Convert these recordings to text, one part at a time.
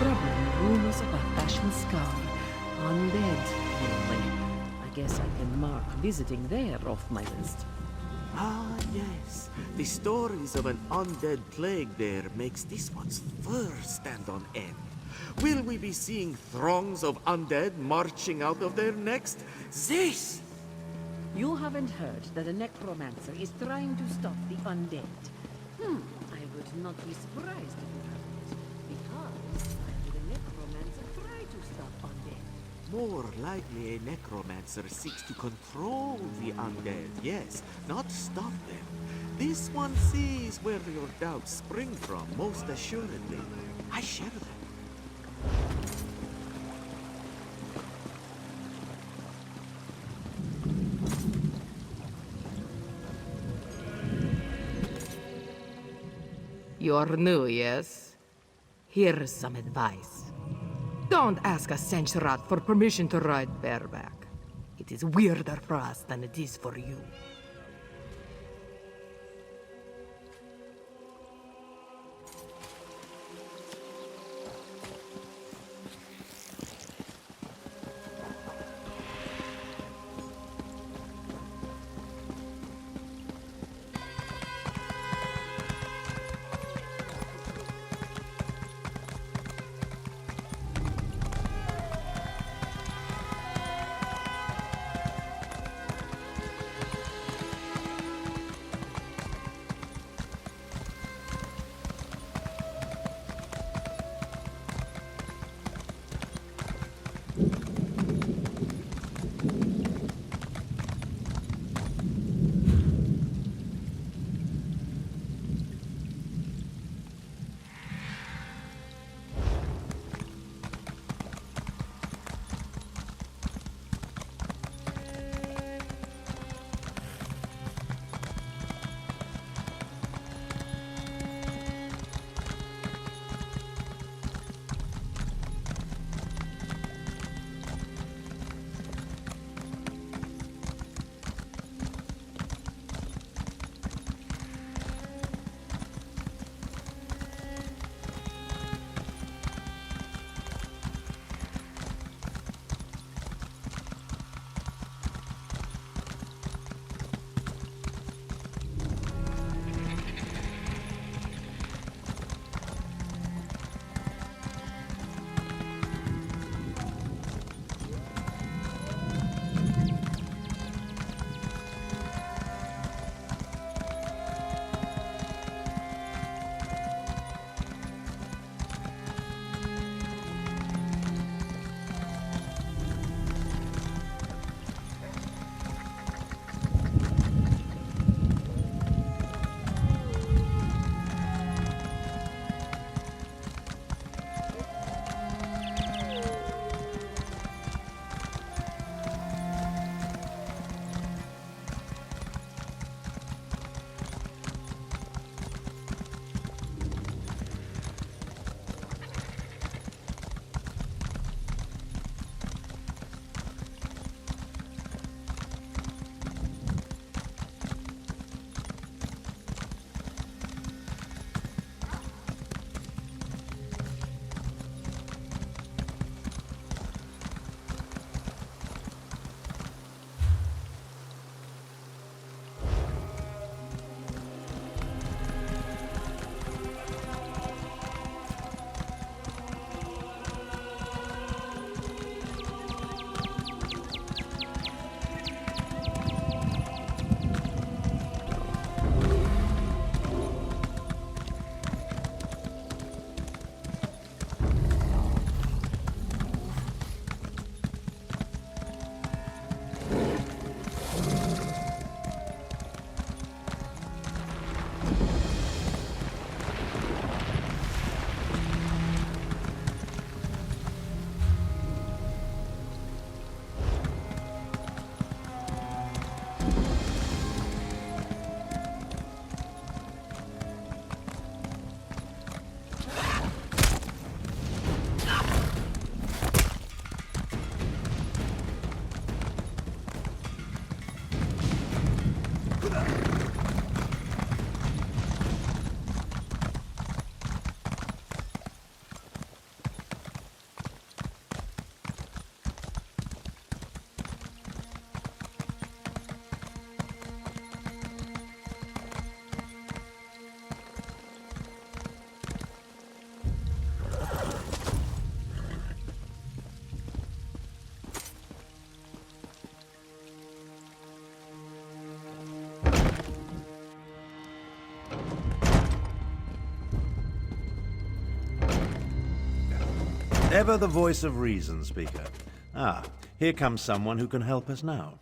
troubling rumors of a fashion scar. Undead, mainly. I guess I can mark visiting there off my list. Ah, yes. The stories of an undead plague there makes this one's fur stand on end. Will we be seeing throngs of undead marching out of there next? This! You haven't heard that a necromancer is trying to stop the undead. I would not be surprised if you haven't. Because why would a necromancer try to stop undead? More likely a necromancer seeks to control the undead, yes, not stop them. This one sees where your doubts spring from, most assuredly. I share them. You're new, yes? Here's some advice. Don't ask a Senchrat for permission to ride bareback. It is weirder for us than it is for you. Ever the voice of reason, Speaker. Ah, here comes someone who can help us now.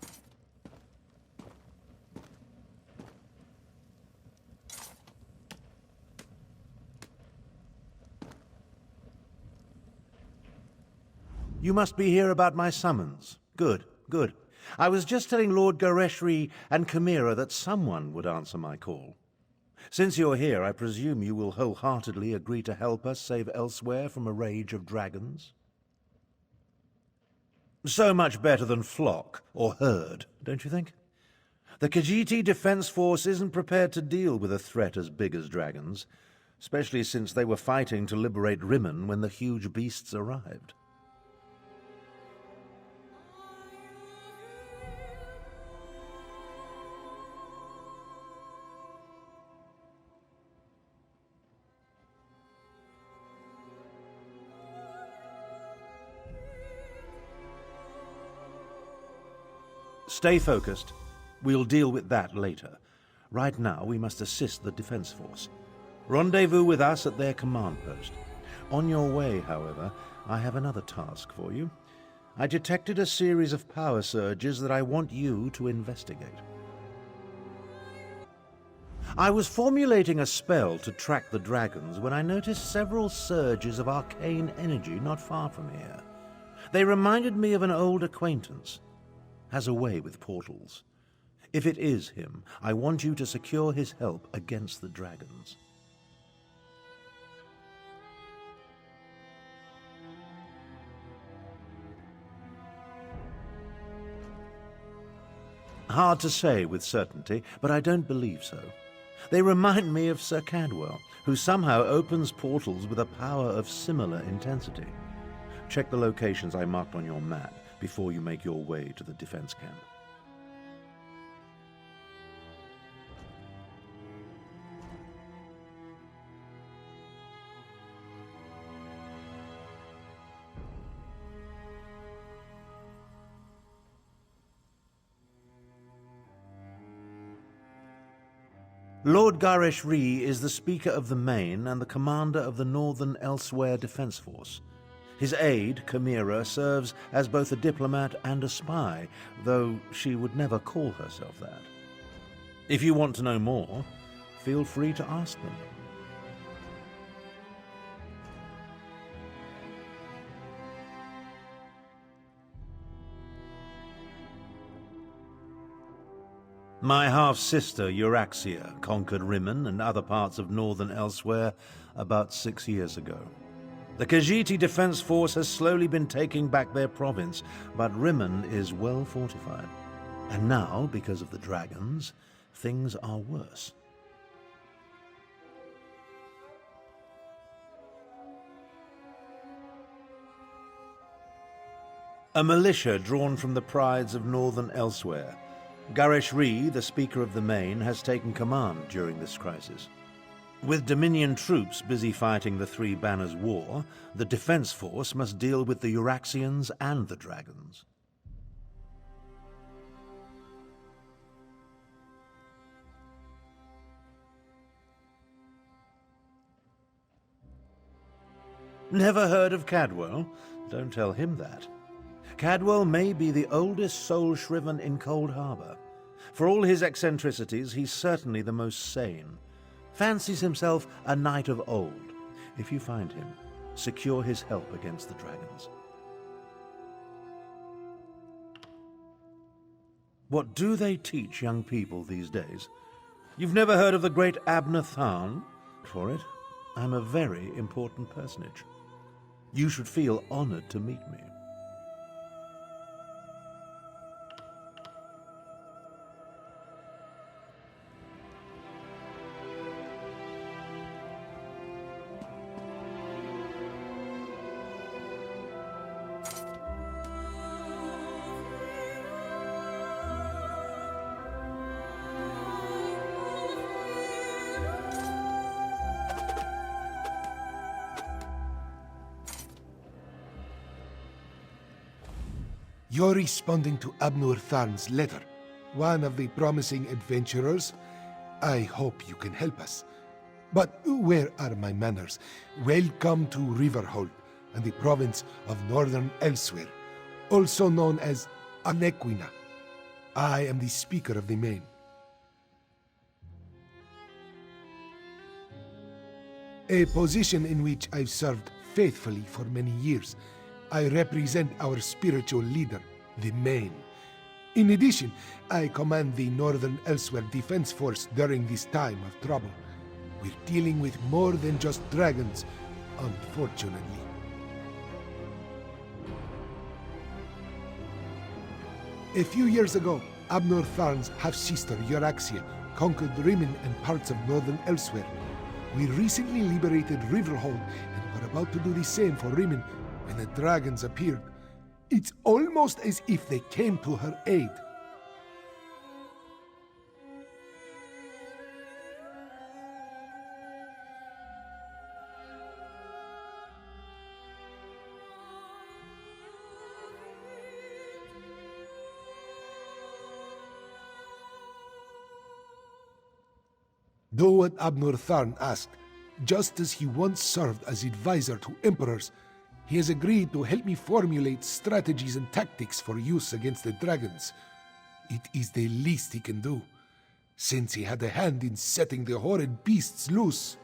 You must be here about my summons. Good, good. I was just telling Lord Gareshri and Chimera that someone would answer my call. Since you're here, I presume you will wholeheartedly agree to help us save Elsewhere from a rage of dragons? So much better than flock or herd, don't you think? The Khajiit Defense Force isn't prepared to deal with a threat as big as dragons, especially since they were fighting to liberate Rimmon when the huge beasts arrived. Stay focused. We'll deal with that later. Right now, we must assist the Defense Force. Rendezvous with us at their command post. On your way, however, I have another task for you. I detected a series of power surges that I want you to investigate. I was formulating a spell to track the dragons when I noticed several surges of arcane energy not far from here. They reminded me of an old acquaintance. Has a way with portals. If it is him, I want you to secure his help against the dragons. Hard to say with certainty, but I don't believe so. They remind me of Sir Cadwell, who somehow opens portals with a power of similar intensity. Check the locations I marked on your map before you make your way to the defense camp. Lord Gareshri is the Speaker of the Main and the commander of the Northern Elsewhere Defense Force. His aide, Chimera, serves as both a diplomat and a spy, though she would never call herself that. If you want to know more, feel free to ask them. My half-sister, Euraxia, conquered Rimmon and other parts of northern Elsewhere about 6 years ago. The Khajiit Defense Force has slowly been taking back their province, but Rimmon is well fortified. And now, because of the dragons, things are worse. A militia drawn from the prides of northern Elsewhere. Gareshri, the Speaker of the Main, has taken command during this crisis. With Dominion troops busy fighting the Three Banners War, the Defense Force must deal with the Euraxians and the dragons. Never heard of Cadwell? Don't tell him that. Cadwell may be the oldest soul-shriven in Cold Harbor. For all his eccentricities, he's certainly the most sane. Fancies himself a knight of old. If you find him, secure his help against the dragons. What do they teach young people these days? You've never heard of the great Abner Tharn? For it, I'm a very important personage. You should feel honored to meet me. You're responding to Abnur Tharn's letter, one of the promising adventurers. I hope you can help us. But where are my manners? Welcome to Riverhold. and the province of Northern Elsewhere, also known as Anequina. I am the Speaker of the Main. A position in which I've served faithfully for many years. I represent our spiritual leader, the Main. In addition, I command the Northern Elsewhere Defense Force during this time of trouble. We're dealing with more than just dragons, unfortunately. A few years ago, Abnor Tharn's half-sister Euraxia conquered Rimmon and parts of Northern Elsewhere. We recently liberated Riverhold and were about to do the same for Rimmon when the dragons appeared. It's almost as if they came to her aid. Do what Abnor Tharn asked. Just as he once served as advisor to emperors, he has agreed to help me formulate strategies and tactics for use against the dragons. It is the least he can do, since he had a hand in setting the horrid beasts loose.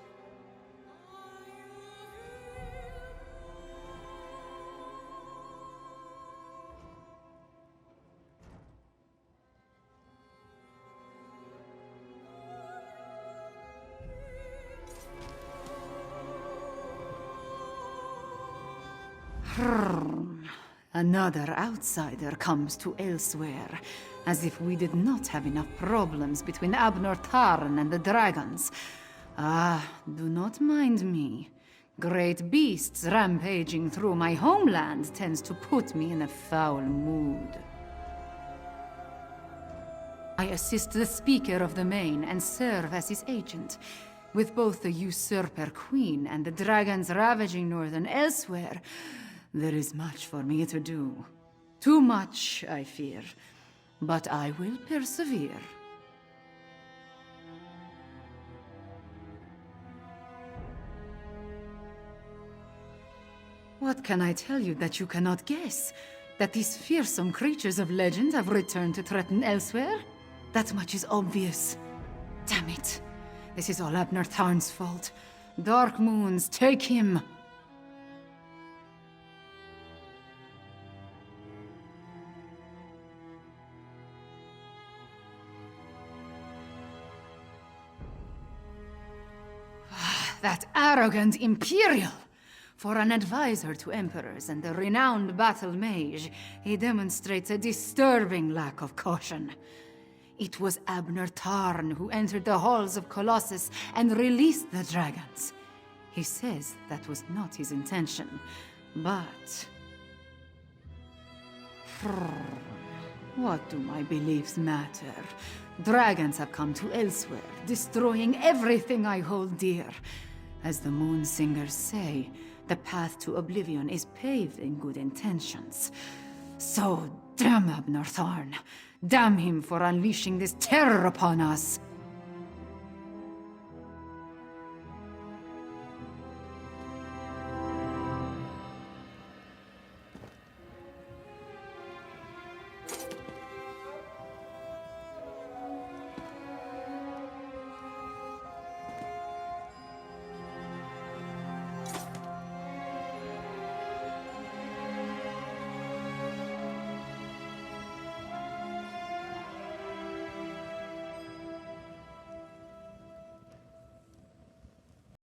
Another outsider comes to Elsewhere, as if we did not have enough problems between Abnor Tharn and the dragons. Ah, do not mind me. Great beasts rampaging through my homeland tends to put me in a foul mood. I assist the Speaker of the Main and serve as his agent. With both the usurper queen and the dragons ravaging Northern Elsewhere, there is much for me to do. Too much, I fear. But I will persevere. What can I tell you that you cannot guess? That these fearsome creatures of legend have returned to threaten Elsewhere? That much is obvious. Damn it. This is all Abnor Tharn's fault. Dark Moons, take him! That arrogant Imperial! For an advisor to emperors and a renowned battle mage, he demonstrates a disturbing lack of caution. It was Abnor Tharn who entered the halls of Colossus and released the dragons. He says that was not his intention, but... What do my beliefs matter? Dragons have come to Elsewhere, destroying everything I hold dear. As the Moon Singers say, the path to oblivion is paved in good intentions. So, damn Abnor Tharn. Damn him for unleashing this terror upon us.